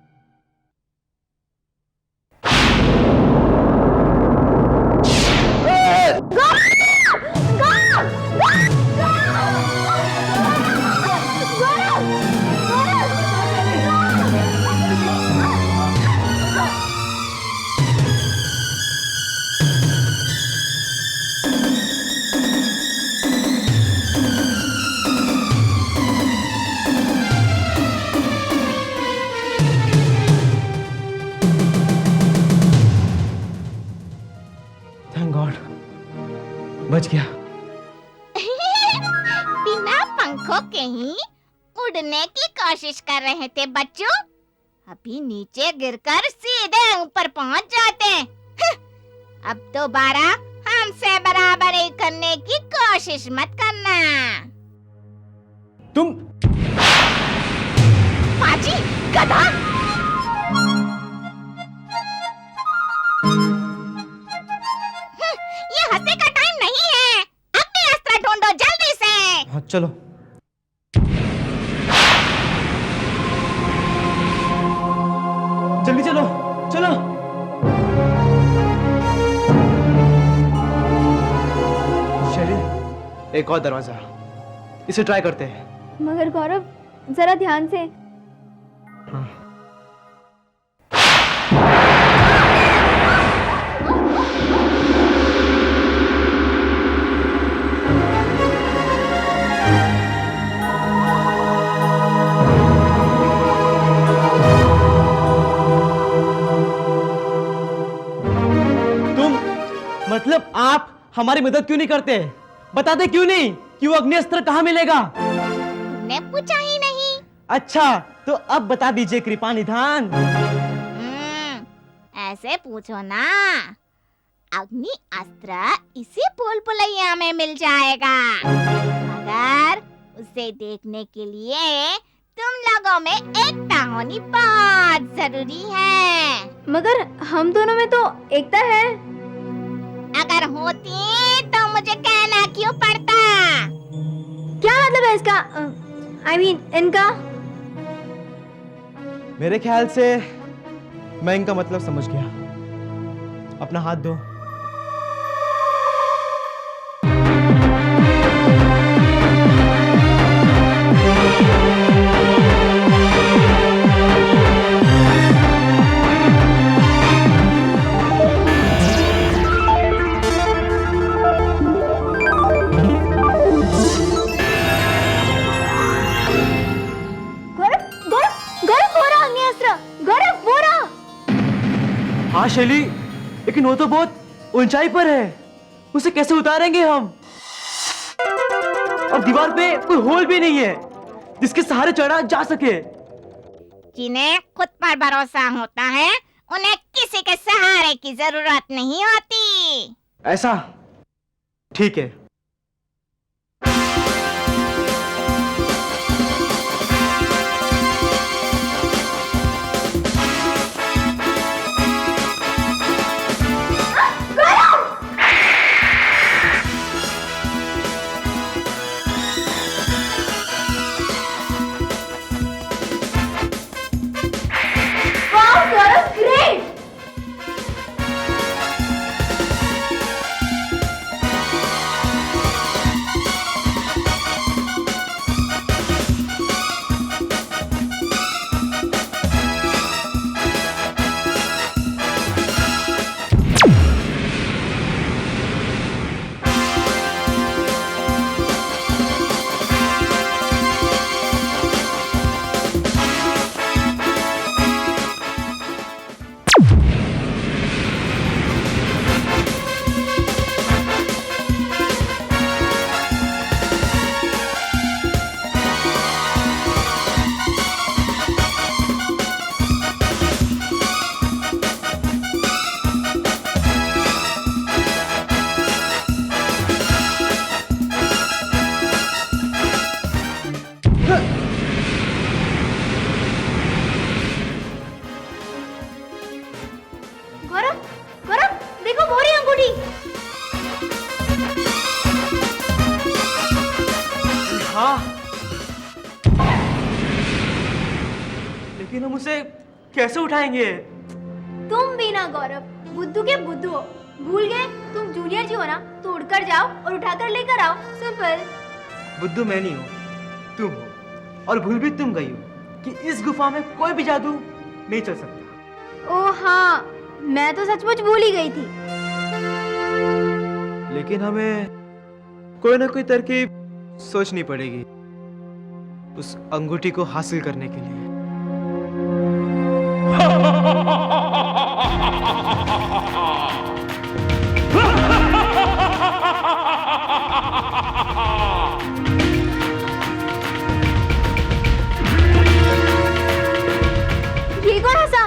थैंक गॉड, बच गया। बिना पंखों के ही उड़ने की कोशिश कर रहे थे बच्चों। अभी नीचे गिरकर सीधे ऊपर पहुंच जाते। अब दोबारा हमसे बराबरी करने की कोशिश मत करना। तुम पाजी, गधा। चलो। जल्दी चलो, चलो। शैली, एक और दरवाजा, इसे ट्राई करते हैं। मगर गौरव जरा ध्यान से। मतलब आप हमारी मदद क्यों नहीं करते? बताते क्यों नहीं कि वो अग्नि अस्त्र कहाँ मिलेगा? तुमने पूछा ही नहीं। अच्छा, तो अब बता दीजिए कृपा निधान। ऐसे पूछो ना। अग्नि अस्त्र इसी भूल भुलैया में मिल जाएगा, मगर उसे देखने के लिए तुम लोगों में एकता होनी बहुत जरूरी है। मगर हम दोनों में तो एकता है। अगर होती तो मुझे कहना क्यों पड़ता? क्या मतलब है इसका? I mean, इनका? मेरे ख्याल से मैं इनका मतलब समझ गया। अपना हाथ दो। हाँ शैली, लेकिन वो तो बहुत ऊंचाई पर है, उसे कैसे उतारेंगे हम? और दीवार पे कोई होल भी नहीं है जिसके सहारे चढ़ा जा सके। जिन्हें खुद पर भरोसा होता है उन्हें किसी के सहारे की जरूरत नहीं होती। ऐसा? ठीक है। लेकिन हम उसे कैसे उठाएंगे? तुम भी ना गौरव, बुद्धू के बुद्धू हो। भूल गए तुम जूनियर जी हो ना, तो उड़कर जाओ और उठाकर लेकर आओ। सिंपल। बुद्धू मैं नहीं हूँ, तुम हो। और भूल भी तुम गई हो कि इस गुफा में कोई भी जादू नहीं चल सकता। ओ हाँ, मैं तो सचमुच भूल ही गई थी। लेकिन हमें कोई ना कोई तरकीब सोचनी पड़ेगी उस अंगूठी को हासिल करने के लिए। ये कौन हंसा?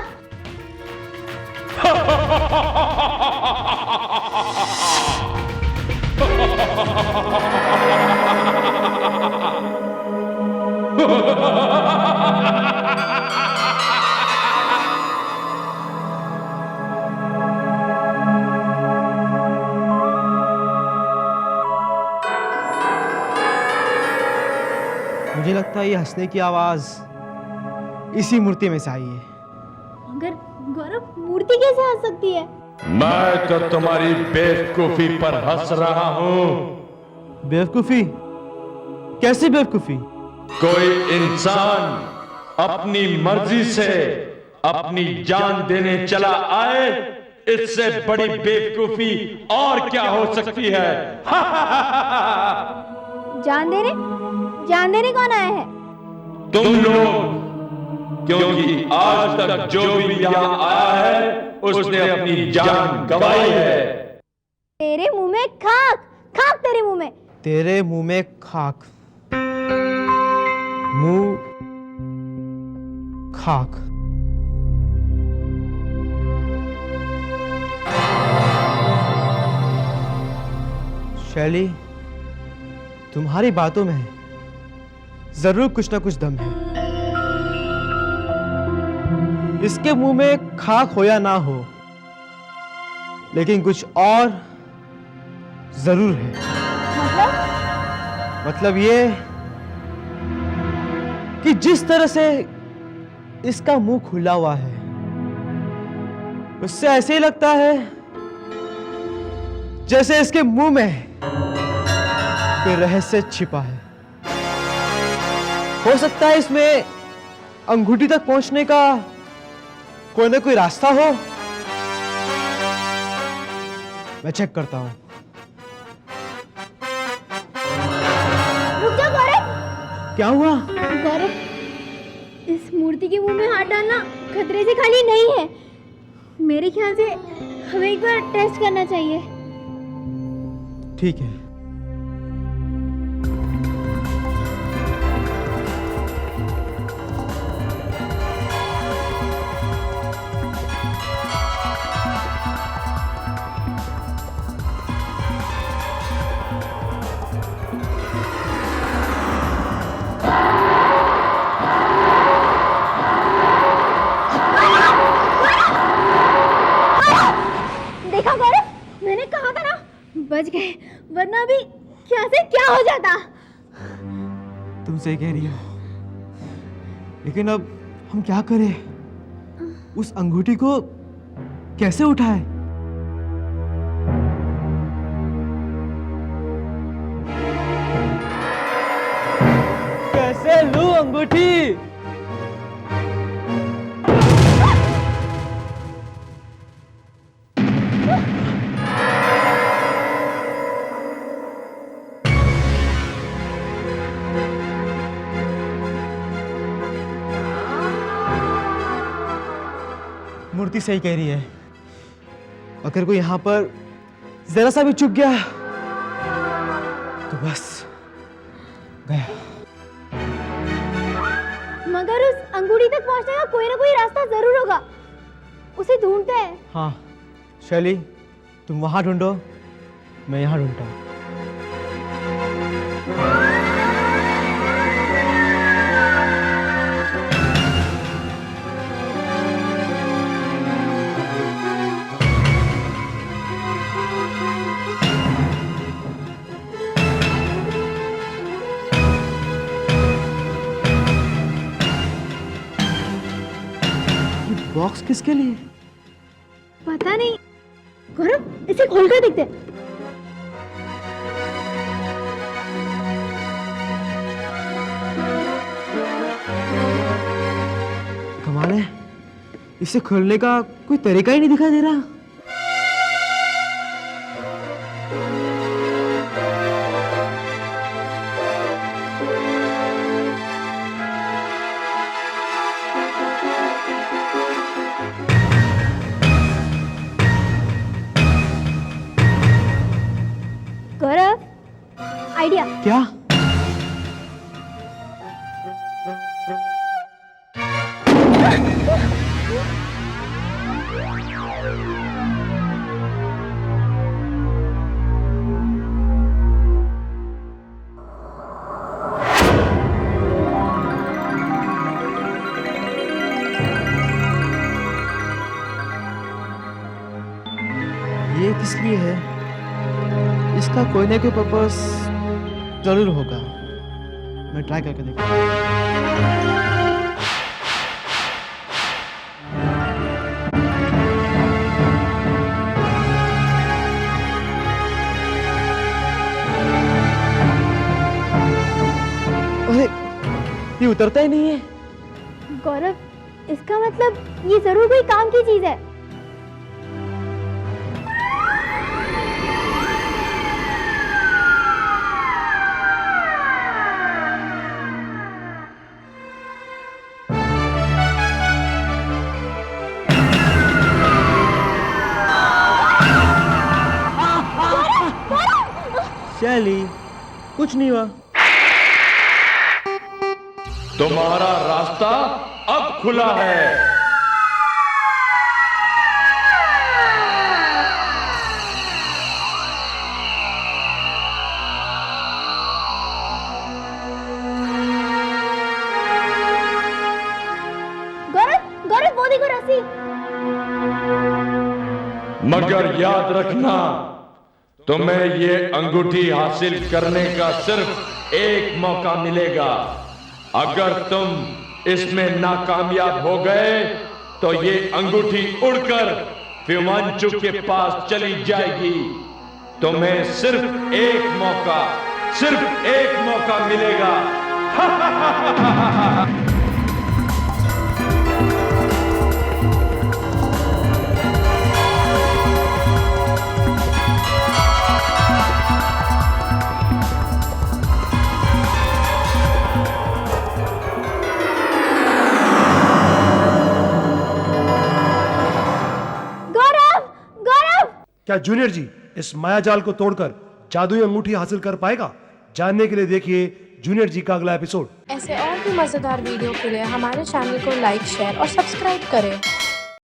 मुझे लगता है ये हंसने की आवाज इसी मूर्ति में से आई है। मगर गौरव, मूर्ति कैसे हंस सकती है? मैं तो तुम्हारी बेवकूफी पर हंस रहा हूं। बेवकूफी? कैसी बेवकूफी? कोई इंसान अपनी मर्जी से अपनी जान देने चला आए, इससे बड़ी बेवकूफी और क्या हो सकती है? जान देने कौन आया है? तुम लोग, क्योंकि आज तक जो भी यहां आया है उसने अपनी जान गंवाई है। तेरे मुंह में खाक, खाक तेरे मुंह में। तेरे मुंह में खाक, मुंह खाक। शैली, तुम्हारी बातों में जरूर कुछ ना कुछ दम है। इसके मुंह में खाक हो या ना हो, लेकिन कुछ और जरूर है। मतलब ये कि जिस तरह से इसका मुंह खुला हुआ है, उससे ऐसे ही लगता है जैसे इसके मुंह में कोई रहस्य छिपा है। हो सकता है इसमें अंगूठी तक पहुंचने का कोई ना कोई रास्ता हो। मैं चेक करता हूं। रुक जा गौरव। क्या हुआ? गौरव, इस मूर्ति के मुंह में हाथ डालना खतरे से खाली नहीं है। मेरे ख्याल से हमें एक बार टेस्ट करना चाहिए। ठीक है। देखा गौरव, मैंने कहा था ना, बच गए, वरना अभी क्या से क्या हो जाता। तुम सही कह रही हो, लेकिन अब हम क्या करें? उस अंगूठी को कैसे उठाएं? कैसे लूं अंगूठी? मूर्ति सही कह रही है। अगर कोई यहां पर जरा सा भी चुक गया तो बस गया। मगर उस अंगूठी तक पहुंचने का कोई ना कोई रास्ता जरूर होगा। उसे ढूंढते हैं। हाँ शैली, तुम वहां ढूंढो, मैं यहां ढूंढता हूं। बॉक्स किसके लिए? पता नहीं। गौरव, इसे खोलकर देखते हैं। कमाल है, इसे खोलने का कोई तरीका ही नहीं दिखाई दे रहा। गौरव, आइडिया। क्या? ये किस लिए है? इसका कोई ना कोई पर्पस जरूर होगा। मैं ट्राई करके देखूँ। अरे ये उतरता ही नहीं है। गौरव इसका मतलब ये जरूर कोई काम की चीज है। शैली कुछ नहीं हुआ। तुम्हारा रास्ता अब खुला है। गौरव गौरव वो देखो रस्सी। मगर याद रखना, तुम्हें ये अंगूठी हासिल करने का सिर्फ एक मौका मिलेगा। अगर तुम इसमें नाकामयाब हो गए तो ये अंगूठी उड़कर फिमांचु के पास चली जाएगी। तुम्हें सिर्फ एक मौका मिलेगा। क्या जूनियर जी इस मायाजाल को तोड़कर जादुई अंगूठी हासिल कर पाएगा? जानने के लिए देखिए जूनियर जी का अगला एपिसोड। ऐसे और भी मजेदार वीडियो के लिए हमारे चैनल को लाइक, शेयर और सब्सक्राइब करें।